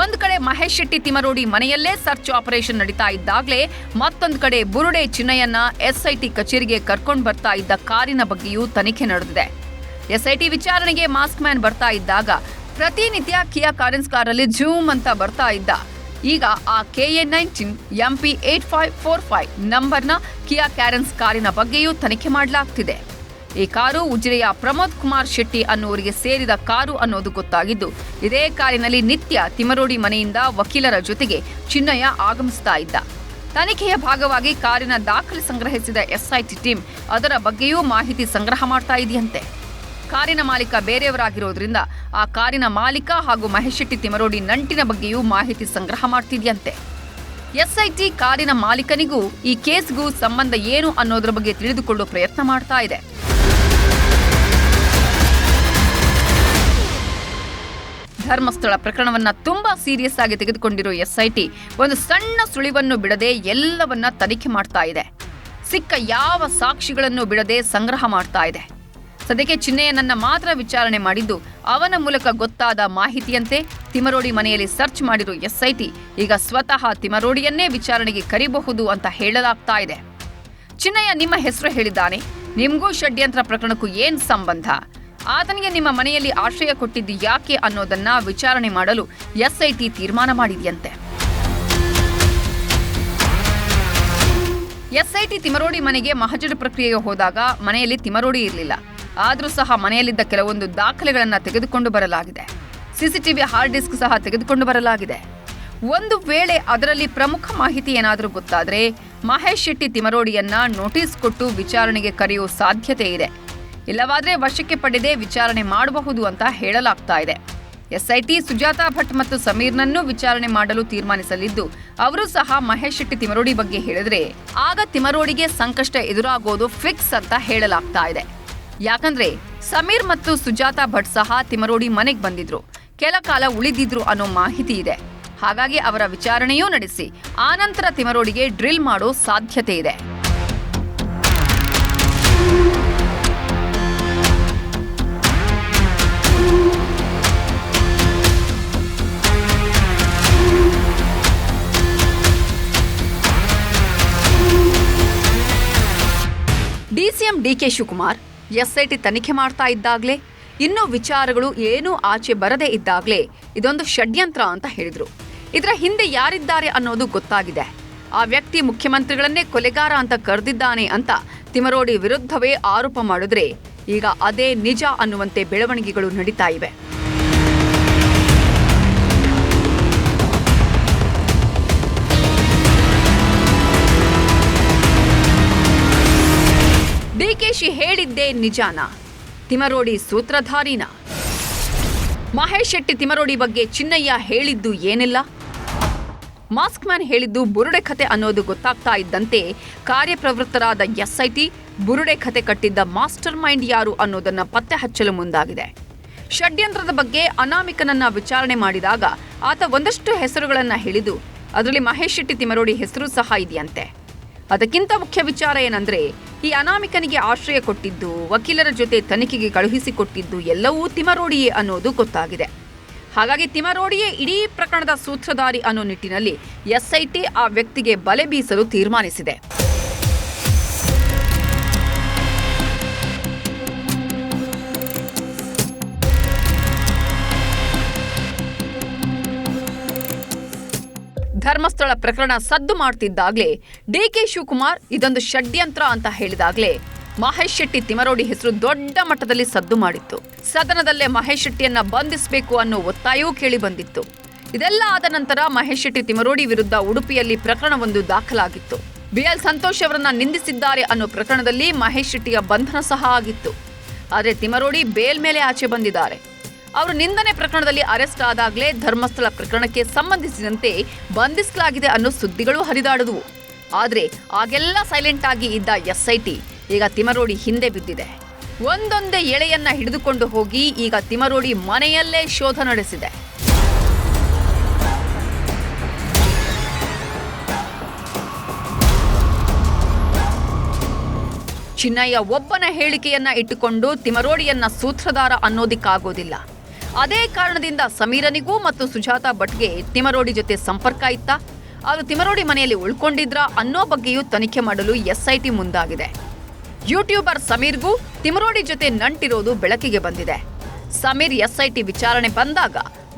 ಒಂದು ಕಡೆ ಮಹೇಶ್ ಶೆಟ್ಟಿ ತಿಮರೋಡಿ ಮನೆಯಲ್ಲೇ ಸರ್ಚ್ ಆಪರೇಷನ್ ನಡೀತಾ ಇದ್ದಾಗಲೇ ಮತ್ತೊಂದು ಕಡೆ ಬುರುಡೆ ಚಿನ್ನಯ್ಯನ ಎಸ್ಐಟಿ ಕಚೇರಿಗೆ ಕರ್ಕೊಂಡು ಬರ್ತಾ ಇದ್ದ ಕಾರಿನ ಬಗ್ಗೆಯೂ ತನಿಖೆ ನಡೆದಿದೆ. ಎಸ್ಐಟಿ ವಿಚಾರಣೆಗೆ ಮಾಸ್ಕ್ ಮ್ಯಾನ್ ಬರ್ತಾ ಇದ್ದಾಗ ಪ್ರತಿನಿತ್ಯ ಕಿಯಾ ಕಾರೆನ್ಸ್ ಕಾರಲ್ಲಿ ಜೂಮ್ ಅಂತ ಬರ್ತಾ ಇದ್ದ. ಈಗ ಆ KA19 MP8545 ನಂಬರ್ನ ಕಿಯಾ ಕ್ಯಾರೆನ್ಸ್ ಕಾರಿನ ಬಗ್ಗೆಯೂ ತನಿಖೆ ಮಾಡಲಾಗ್ತಿದೆ. ಈ ಕಾರು ಉಜಿರೆಯ ಪ್ರಮೋದ್ ಕುಮಾರ್ ಶೆಟ್ಟಿ ಅನ್ನುವರಿಗೆ ಸೇರಿದ ಕಾರು ಅನ್ನೋದು ಗೊತ್ತಾಗಿದ್ದು, ಇದೇ ಕಾರಿನಲ್ಲಿ ನಿತ್ಯ ತಿಮರೋಡಿ ಮನೆಯಿಂದ ವಕೀಲರ ಜೊತೆಗೆ ಚಿನ್ನಯ್ಯ ಆಗಮಿಸ್ತಾ ಇದ್ದ. ತನಿಖೆಯ ಭಾಗವಾಗಿ ಕಾರಿನ ದಾಖಲೆ ಸಂಗ್ರಹಿಸಿದ ಎಸ್ಐಟಿ ಟೀಮ್ ಅದರ ಬಗ್ಗೆಯೂ ಮಾಹಿತಿ ಸಂಗ್ರಹ ಮಾಡ್ತಾ ಇದೆಯಂತೆ. ಕಾರಿನ ಮಾಲೀಕ ಬೇರೆಯವರಾಗಿರೋದ್ರಿಂದ ಆ ಕಾರಿನ ಮಾಲೀಕ ಹಾಗೂ ಮಹೇಶ್ ಶೆಟ್ಟಿ ತಿಮರೋಡಿ ನಂಟಿನ ಬಗ್ಗೆಯೂ ಮಾಹಿತಿ ಸಂಗ್ರಹ ಮಾಡ್ತಿದೆಯಂತೆ. ಎಸ್ಐಟಿ ಕಾರಿನ ಮಾಲೀಕನಿಗೂ ಈ ಕೇಸ್ಗೂ ಸಂಬಂಧ ಏನು ಅನ್ನೋದ್ರ ಬಗ್ಗೆ ತಿಳಿದುಕೊಳ್ಳುವ ಪ್ರಯತ್ನ ಮಾಡ್ತಾ ಇದೆ. ಧರ್ಮಸ್ಥಳ ಪ್ರಕರಣವನ್ನ ತುಂಬಾ ಸೀರಿಯಸ್ ಆಗಿ ತೆಗೆದುಕೊಂಡಿರೋ ಎಸ್ಐಟಿ ಒಂದು ಸಣ್ಣ ಸುಳಿವನ್ನು ಬಿಡದೆ ಎಲ್ಲವನ್ನ ತನಿಖೆ ಮಾಡ್ತಾ ಇದೆ. ಸಿಕ್ಕ ಯಾವ ಸಾಕ್ಷಿಗಳನ್ನು ಬಿಡದೆ ಸಂಗ್ರಹ ಮಾಡ್ತಾ ಇದೆ. ಸದ್ಯಕ್ಕೆ ಚಿನ್ನಯ್ಯನನ್ನ ಮಾತ್ರ ವಿಚಾರಣೆ ಮಾಡಿದ್ದು, ಅವನ ಮೂಲಕ ಗೊತ್ತಾದ ಮಾಹಿತಿಯಂತೆ ತಿಮರೋಡಿ ಮನೆಯಲ್ಲಿ ಸರ್ಚ್ ಮಾಡಿರೋ ಎಸ್ಐಟಿ ಈಗ ಸ್ವತಃ ತಿಮರೋಡಿಯನ್ನೇ ವಿಚಾರಣೆಗೆ ಕರೆಯಬಹುದು ಅಂತ ಹೇಳಲಾಗ್ತಾ ಇದೆ. ಚಿನ್ನಯ್ಯ ನಿಮ್ಮ ಹೆಸರು ಹೇಳಿದ್ದಾನೆ, ನಿಮ್ಗೂ ಷಡ್ಯಂತ್ರ ಪ್ರಕರಣಕ್ಕೂ ಏನ್ ಸಂಬಂಧ, ಆತನಿಗೆ ನಿಮ್ಮ ಮನೆಯಲ್ಲಿ ಆಶ್ರಯ ಕೊಟ್ಟಿದ್ದು ಯಾಕೆ ಅನ್ನೋದನ್ನ ವಿಚಾರಣೆ ಮಾಡಲು ಎಸ್ಐಟಿ ತೀರ್ಮಾನ ಮಾಡಿದೆಯಂತೆ. ಎಸ್ಐಟಿ ತಿಮರೋಡಿ ಮನೆಗೆ ಮಹಜರು ಪ್ರಕ್ರಿಯೆಗೆ ಹೋದಾಗ ಮನೆಯಲ್ಲಿ ತಿಮರೋಡಿ ಇರಲಿಲ್ಲ. ಆದರೂ ಸಹ ಮನೆಯಲ್ಲಿದ್ದ ಕೆಲವೊಂದು ದಾಖಲೆಗಳನ್ನು ತೆಗೆದುಕೊಂಡು ಬರಲಾಗಿದೆ. ಸಿಸಿಟಿವಿ ಹಾರ್ಡ್ ಡಿಸ್ಕ್ ಸಹ ತೆಗೆದುಕೊಂಡು ಬರಲಾಗಿದೆ. ಒಂದು ವೇಳೆ ಅದರಲ್ಲಿ ಪ್ರಮುಖ ಮಾಹಿತಿ ಏನಾದರೂ ಗೊತ್ತಾದರೆ ಮಹೇಶ್ ಶೆಟ್ಟಿ ತಿಮರೋಡಿಯನ್ನ ನೋಟಿಸ್ ಕೊಟ್ಟು ವಿಚಾರಣೆಗೆ ಕರೆಯುವ ಸಾಧ್ಯತೆ ಇದೆ. ಇಲ್ಲವಾದರೆ ವಶಕ್ಕೆ ಪಡೆದೇ ವಿಚಾರಣೆ ಮಾಡಬಹುದು ಅಂತ ಹೇಳಲಾಗ್ತಾ ಇದೆ. ಎಸ್ಐಟಿ ಸುಜಾತಾ ಭಟ್ ಮತ್ತು ಸಮೀರ್ನನ್ನು ವಿಚಾರಣೆ ಮಾಡಲು ತೀರ್ಮಾನಿಸಲಿದ್ದು, ಅವರು ಸಹ ಮಹೇಶ್ ಶೆಟ್ಟಿ ತಿಮರೋಡಿ ಬಗ್ಗೆ ಹೇಳಿದ್ರೆ ಆಗ ತಿಮರೋಡಿಗೆ ಸಂಕಷ್ಟ ಎದುರಾಗೋದು ಫಿಕ್ಸ್ ಅಂತ ಹೇಳಲಾಗ್ತಾ ಇದೆ. ಯಾಕಂದ್ರೆ ಸಮೀರ್ ಮತ್ತು ಸುಜಾತಾ ಭಟ್ ಸಹ ತಿಮರೋಡಿ ಮನೆಗೆ ಬಂದಿದ್ರು, ಕೆಲ ಕಾಲ ಉಳಿದಿದ್ರು ಅನ್ನೋ ಮಾಹಿತಿ ಇದೆ. ಹಾಗಾಗಿ ಅವರ ವಿಚಾರಣೆಯೂ ನಡೆಸಿ ಆನಂತರ ತಿಮರೋಡಿಗೆ ಡ್ರಿಲ್ ಮಾಡೋ ಸಾಧ್ಯತೆ ಇದೆ. ಡಿಸಿಎಂ ಡಿಕೆ ಶಿವಕುಮಾರ್ ಎಸ್ಐಟಿ ತನಿಖೆ ಮಾಡ್ತಾ ಇದ್ದಾಗಲೇ, ಇನ್ನೂ ವಿಚಾರಗಳು ಏನೂ ಆಚೆ ಬರದೇ ಇದ್ದಾಗಲೇ ಇದೊಂದು ಷಡ್ಯಂತ್ರ ಅಂತ ಹೇಳಿದ್ರು. ಇದರ ಹಿಂದೆ ಯಾರಿದ್ದಾರೆ ಅನ್ನೋದು ಗೊತ್ತಾಗಿದೆ. ಆ ವ್ಯಕ್ತಿ ಮುಖ್ಯಮಂತ್ರಿಗಳನ್ನೇ ಕೊಲೆಗಾರ ಅಂತ ಕರೆದಿದ್ದಾನೆ ಅಂತ ತಿಮರೋಡಿ ವಿರುದ್ಧವೇ ಆರೋಪ ಮಾಡಿದ್ರೆ ಈಗ ಅದೇ ನಿಜ ಅನ್ನುವಂತೆ ಬೆಳವಣಿಗೆಗಳು ನಡೀತಾ ಇವೆ. ಡಿಕೆಶಿ ಹೇಳಿದ್ದೇ ನಿಜಾನ? ತಿಮರೋಡಿ ಸೂತ್ರಧಾರಿನ? ಮಹೇಶ್ ಶೆಟ್ಟಿ ತಿಮರೋಡಿ ಬಗ್ಗೆ ಚಿನ್ನಯ್ಯ ಹೇಳಿದ್ದು ಏನಿಲ್ಲ? ಮಾಸ್ಕ್ ಮ್ಯಾನ್ ಹೇಳಿದ್ದು ಬುರುಡೆ ಕತೆ ಅನ್ನೋದು ಗೊತ್ತಾಗ್ತಾ ಇದ್ದಂತೆ ಕಾರ್ಯಪ್ರವೃತ್ತರಾದ ಎಸ್ಐಟಿ ಬುರುಡೆ ಕತೆ ಕಟ್ಟಿದ್ದ ಮಾಸ್ಟರ್ ಮೈಂಡ್ ಯಾರು ಅನ್ನೋದನ್ನ ಪತ್ತೆ ಹಚ್ಚಲು ಮುಂದಾಗಿದೆ. ಷಡ್ಯಂತ್ರದ ಬಗ್ಗೆ ಅನಾಮಿಕನನ್ನ ವಿಚಾರಣೆ ಮಾಡಿದಾಗ ಆತ ಒಂದಷ್ಟು ಹೆಸರುಗಳನ್ನ ಹೇಳಿದ್ದು, ಅದರಲ್ಲಿ ಮಹೇಶ್ ಶೆಟ್ಟಿ ತಿಮರೋಡಿ ಹೆಸರು ಸಹ ಇದೆಯಂತೆ. ಅದಕ್ಕಿಂತ ಮುಖ್ಯ ವಿಚಾರ ಏನಂದ್ರೆ, ಈ ಅನಾಮಿಕನಿಗೆ ಆಶ್ರಯ ಕೊಟ್ಟಿದ್ದು, ವಕೀಲರ ಜೊತೆ ತನಿಖೆಗೆ ಕಳುಹಿಸಿಕೊಟ್ಟಿದ್ದು ಎಲ್ಲವೂ ತಿಮರೋಡಿಯೇ ಅನ್ನೋದು ಗೊತ್ತಾಗಿದೆ. ಹಾಗಾಗಿ ತಿಮರೋಡಿಯೇ ಇಡೀ ಪ್ರಕರಣದ ಸೂತ್ರಧಾರಿ ಅನ್ನೋ ನಿಟ್ಟಿನಲ್ಲಿ ಎಸ್ಐಟಿ ಆ ವ್ಯಕ್ತಿಗೆ ಬಲೆ ಬೀಸಲು ತೀರ್ಮಾನಿಸಿದೆ. ಧರ್ಮಸ್ಥಳ ಪ್ರಕರಣ ಸದ್ದು ಮಾಡ್ತಿದ್ದಾಗಲೇ ಡಿಕೆ ಶಿವಕುಮಾರ್ ಇದೊಂದು ಷಡ್ಯಂತ್ರ ಅಂತ ಹೇಳಿದಾಗಲೇ ಮಹೇಶ್ ಶೆಟ್ಟಿ ತಿಮರೋಡಿ ಹೆಸರು ದೊಡ್ಡ ಮಟ್ಟದಲ್ಲಿ ಸದ್ದು ಮಾಡಿತ್ತು. ಸದನದಲ್ಲೇ ಮಹೇಶ್ ಶೆಟ್ಟಿಯನ್ನ ಬಂಧಿಸಬೇಕು ಅನ್ನೋ ಒತ್ತಾಯವೂ ಕೇಳಿ ಬಂದಿತ್ತು. ಇದೆಲ್ಲ ಆದ ನಂತರ ಮಹೇಶ್ ಶೆಟ್ಟಿ ತಿಮರೋಡಿ ವಿರುದ್ಧ ಉಡುಪಿಯಲ್ಲಿ ಪ್ರಕರಣವೊಂದು ದಾಖಲಾಗಿತ್ತು. ಬಿಎಲ್ ಸಂತೋಷ್ ಅವರನ್ನ ನಿಂದಿಸಿದ್ದಾರೆ ಅನ್ನೋ ಪ್ರಕರಣದಲ್ಲಿ ಮಹೇಶ್ ಶೆಟ್ಟಿಯ ಬಂಧನ ಸಹ ಆಗಿತ್ತು. ಆದರೆ ತಿಮರೋಡಿ ಬೇಲ್ ಮೇಲೆ ಆಚೆ ಬಂದಿದ್ದಾರೆ. ಅವರು ನಿಂದನೆ ಪ್ರಕರಣದಲ್ಲಿ ಅರೆಸ್ಟ್ ಆದಾಗಲೇ ಧರ್ಮಸ್ಥಳ ಪ್ರಕರಣಕ್ಕೆ ಸಂಬಂಧಿಸಿದಂತೆ ಬಂಧಿಸಲಾಗಿದೆ ಅನ್ನೋ ಸುದ್ದಿಗಳು ಹರಿದಾಡಿದವು. ಆದರೆ ಆಗೆಲ್ಲ ಸೈಲೆಂಟ್ ಆಗಿ ಇದ್ದ ಎಸ್ಐಟಿ ಈಗ ತಿಮರೋಡಿ ಹಿಂದೆ ಬಿದ್ದಿದೆ. ಒಂದೊಂದೇ ಎಳೆಯನ್ನ ಹಿಡಿದುಕೊಂಡು ಹೋಗಿ ಈಗ ತಿಮರೋಡಿ ಮನೆಯಲ್ಲೇ ಶೋಧ ನಡೆಸಿದೆ. ಚಿನ್ನಯ್ಯ ಒಬ್ಬನ ಹೇಳಿಕೆಯನ್ನ ಇಟ್ಟುಕೊಂಡು ತಿಮರೋಡಿಯನ್ನ ಸೂತ್ರಧಾರ ಅನ್ನೋದಿಕ್ಕಾಗೋದಿಲ್ಲ. ಅದೇ ಕಾರಣದಿಂದ ಸಮೀರನಿಗೂ ಮತ್ತು ಸುಜಾತಾ ಭಟ್ಗೆ ತಿಮರೋಡಿ ಜೊತೆ ಸಂಪರ್ಕ ಇತ್ತ, ಅದು ತಿಮರೋಡಿ ಮನೆಯಲ್ಲಿ ಉಳ್ಕೊಂಡಿದ್ರಾ ಅನ್ನೋ ಬಗ್ಗೆಯೂ ತನಿಖೆ ಮಾಡಲು ಎಸ್ಐಟಿ ಮುಂದಾಗಿದೆ. ಯೂಟ್ಯೂಬರ್ ಸಮೀರ್ಗೂ ತಿಮರೋಡಿ ಜೊತೆ ನಂಟಿರೋದು ಬೆಳಕಿಗೆ ಬಂದಿದೆ. ಸಮೀರ್ ಎಸ್ಐಟಿ ವಿಚಾರಣೆ ಬಂದಾಗ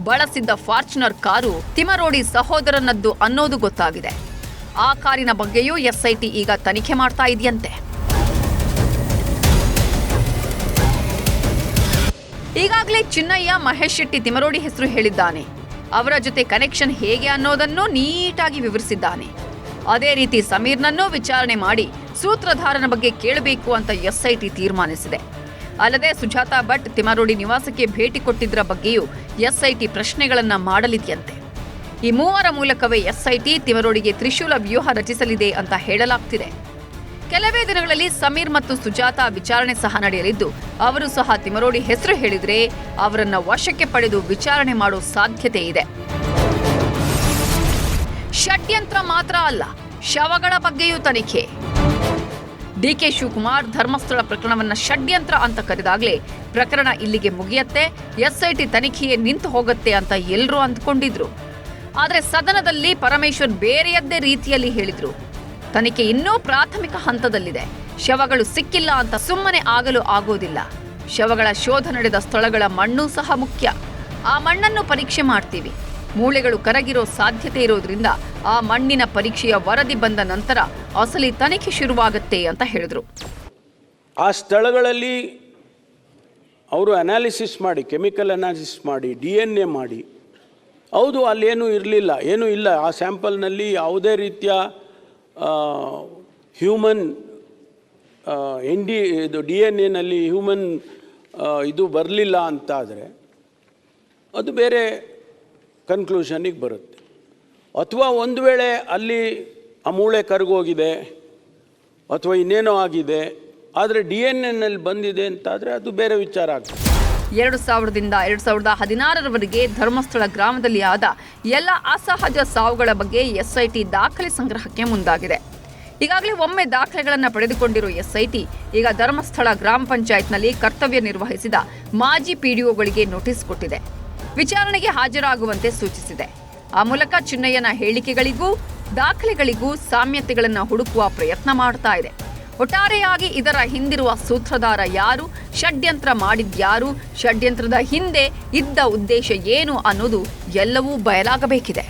ಬಳಸಿದ್ದ ಫಾರ್ಚುನರ್ ಕಾರು ತಿಮರೋಡಿ ಸಹೋದರನದ್ದು ಅನ್ನೋದು ಗೊತ್ತಾಗಿದೆ. ಆ ಕಾರಿನ ಬಗ್ಗೆಯೂ ಎಸ್ಐಟಿ ಈಗ ತನಿಖೆ ಮಾಡ್ತಾ ಇದೆಯಂತೆ. ಈಗಾಗಲೇ ಚಿನ್ನಯ್ಯ ಮಹೇಶ್ ಶೆಟ್ಟಿ ತಿಮರೋಡಿ ಹೆಸರು ಹೇಳಿದ್ದಾನೆ. ಅವರ ಜೊತೆ ಕನೆಕ್ಷನ್ ಹೇಗೆ ಅನ್ನೋದನ್ನು ನೀಟಾಗಿ ವಿವರಿಸಿದ್ದಾನೆ. ಅದೇ ರೀತಿ ಸಮೀರ್ನನ್ನೂ ವಿಚಾರಣೆ ಮಾಡಿ ಸೂತ್ರಧಾರನ ಬಗ್ಗೆ ಕೇಳಬೇಕು ಅಂತ ಎಸ್ಐಟಿ ತೀರ್ಮಾನಿಸಿದೆ. ಅಲ್ಲದೆ ಸುಜಾತಾ ಭಟ್ ತಿಮರೋಡಿ ನಿವಾಸಕ್ಕೆ ಭೇಟಿ ಕೊಟ್ಟಿದ್ದರ ಬಗ್ಗೆಯೂ ಎಸ್ಐಟಿ ಪ್ರಶ್ನೆಗಳನ್ನ ಮಾಡಲಿದೆಯಂತೆ. ಈ ಮೂವರ ಮೂಲಕವೇ ಎಸ್ಐಟಿ ತಿಮರೋಡಿಗೆ ತ್ರಿಶೂಲ ವ್ಯೂಹ ರಚಿಸಲಿದೆ ಅಂತ ಹೇಳಲಾಗ್ತಿದೆ. ಕೆಲವೇ ದಿನಗಳಲ್ಲಿ ಸಮೀರ್ ಮತ್ತು ಸುಜಾತಾ ವಿಚಾರಣೆ ಸಹ ನಡೆಯಲಿದ್ದು, ಅವರು ಸಹ ತಿಮರೋಡಿ ಹೆಸರು ಹೇಳಿದ್ರೆ ಅವರನ್ನ ವಶಕ್ಕೆ ಪಡೆದು ವಿಚಾರಣೆ ಮಾಡೋ ಸಾಧ್ಯತೆ ಇದೆ. ಷಡ್ಯಂತ್ರ ಮಾತ್ರ ಅಲ್ಲ, ಶವಗಳ ಬಗ್ಗೆಯೂ ತನಿಖೆ. ಡಿಕೆ ಶಿವಕುಮಾರ್ ಧರ್ಮಸ್ಥಳ ಪ್ರಕರಣವನ್ನ ಷಡ್ಯಂತ್ರ ಅಂತ ಕರೆದಾಗಲೇ ಪ್ರಕರಣ ಇಲ್ಲಿಗೆ ಮುಗಿಯತ್ತೆ, ಎಸ್ಐಟಿ ತನಿಖೆಯೇ ನಿಂತು ಹೋಗುತ್ತೆ ಅಂತ ಎಲ್ಲರೂ ಅಂದ್ಕೊಂಡಿದ್ರು. ಆದರೆ ಸದನದಲ್ಲಿ ಪರಮೇಶ್ವರ್ ಬೇರೆಯದ್ದೇ ರೀತಿಯಲ್ಲಿ ಹೇಳಿದ್ರು. ತನಿಖೆ ಇನ್ನೂ ಪ್ರಾಥಮಿಕ ಹಂತದಲ್ಲಿದೆ, ಶವಗಳು ಸಿಕ್ಕಿಲ್ಲ ಅಂತ ಸುಮ್ಮನೆ ಆಗಲು ಆಗೋದಿಲ್ಲ. ಶವಗಳ ಶೋಧ ನಡೆದ ಸ್ಥಳಗಳ ಮಣ್ಣು ಸಹ ಮುಖ್ಯ. ಆ ಮಣ್ಣನ್ನು ಪರೀಕ್ಷೆ ಮಾಡ್ತೀವಿ. ಮೂಳೆಗಳು ಕರಗಿರೋ ಸಾಧ್ಯತೆ ಇರೋದ್ರಿಂದ ಆ ಮಣ್ಣಿನ ಪರೀಕ್ಷೆಯ ವರದಿ ಬಂದ ನಂತರ ಅಸಲಿ ತನಿಖೆ ಶುರುವಾಗುತ್ತೆ ಅಂತ ಹೇಳಿದ್ರು. ಆ ಸ್ಥಳಗಳಲ್ಲಿ ಅವರು ಅನಾಲಿಸಿಸ್ ಮಾಡಿ, ಕೆಮಿಕಲ್ ಅನಾಲಿಸಿಸ್ ಮಾಡಿ, DNA ಮಾಡಿ, ಹೌದು ಅಲ್ಲೇನೂ ಇರಲಿಲ್ಲ, ಏನೂ ಇಲ್ಲ, ಆ ಸ್ಯಾಂಪಲ್ನಲ್ಲಿ ಯಾವುದೇ ರೀತಿಯ ಹ್ಯೂಮನ್ ಇದು DNA ಹ್ಯೂಮನ್ ಇದು ಬರಲಿಲ್ಲ ಅಂತಾದರೆ ಅದು ಬೇರೆ ಕನ್ಕ್ಲೂಷನಿಗೆ ಬರುತ್ತೆ. ಅಥವಾ ಒಂದು ವೇಳೆ ಅಲ್ಲಿ ಆ ಮೂಳೆ ಕರಗೋಗಿದೆ ಅಥವಾ ಇನ್ನೇನೋ ಆಗಿದೆ, ಆದರೆ DNA ಬಂದಿದೆ ಅಂತಾದರೆ ಅದು ಬೇರೆ ವಿಚಾರ ಆಗ್ತದೆ. 2000ರಿಂದ 2016ರವರೆಗೆ ಧರ್ಮಸ್ಥಳ ಗ್ರಾಮದಲ್ಲಿ ಆದ ಎಲ್ಲ ಅಸಹಜ ಸಾವುಗಳ ಬಗ್ಗೆ ಎಸ್ಐಟಿ ದಾಖಲೆ ಸಂಗ್ರಹಕ್ಕೆ ಮುಂದಾಗಿದೆ. ಈಗಾಗಲೇ ಒಮ್ಮೆ ದಾಖಲೆಗಳನ್ನು ಪಡೆದುಕೊಂಡಿರುವ ಎಸ್ಐಟಿ ಈಗ ಧರ್ಮಸ್ಥಳ ಗ್ರಾಮ ಪಂಚಾಯತ್ನಲ್ಲಿ ಕರ್ತವ್ಯ ನಿರ್ವಹಿಸಿದ ಮಾಜಿ ಪಿಡಿಒಗಳಿಗೆ ನೋಟಿಸ್ ಕೊಟ್ಟಿದೆ. ವಿಚಾರಣೆಗೆ ಹಾಜರಾಗುವಂತೆ ಸೂಚಿಸಿದೆ. ಆ ಮೂಲಕ ಚಿನ್ನಯ್ಯನ ಹೇಳಿಕೆಗಳಿಗೂ ದಾಖಲೆಗಳಿಗೂ ಸಾಮ್ಯತೆಗಳನ್ನು ಹುಡುಕುವ ಪ್ರಯತ್ನ ಮಾಡ್ತಾ ಇದೆ. ಒಟ್ಟಾರೆಯಾಗಿ ಇದರ ಹಿಂದಿರುವ ಸೂತ್ರಧಾರ ಯಾರು, ಷಡ್ಯಂತ್ರ ಮಾಡಿದ್ಯಾರು, ಷಡ್ಯಂತ್ರದ ಹಿಂದೆ ಇದ್ದ ಉದ್ದೇಶ ಏನು ಅನ್ನೋದು ಎಲ್ಲವೂ ಬಯಲಾಗಬೇಕಿದೆ.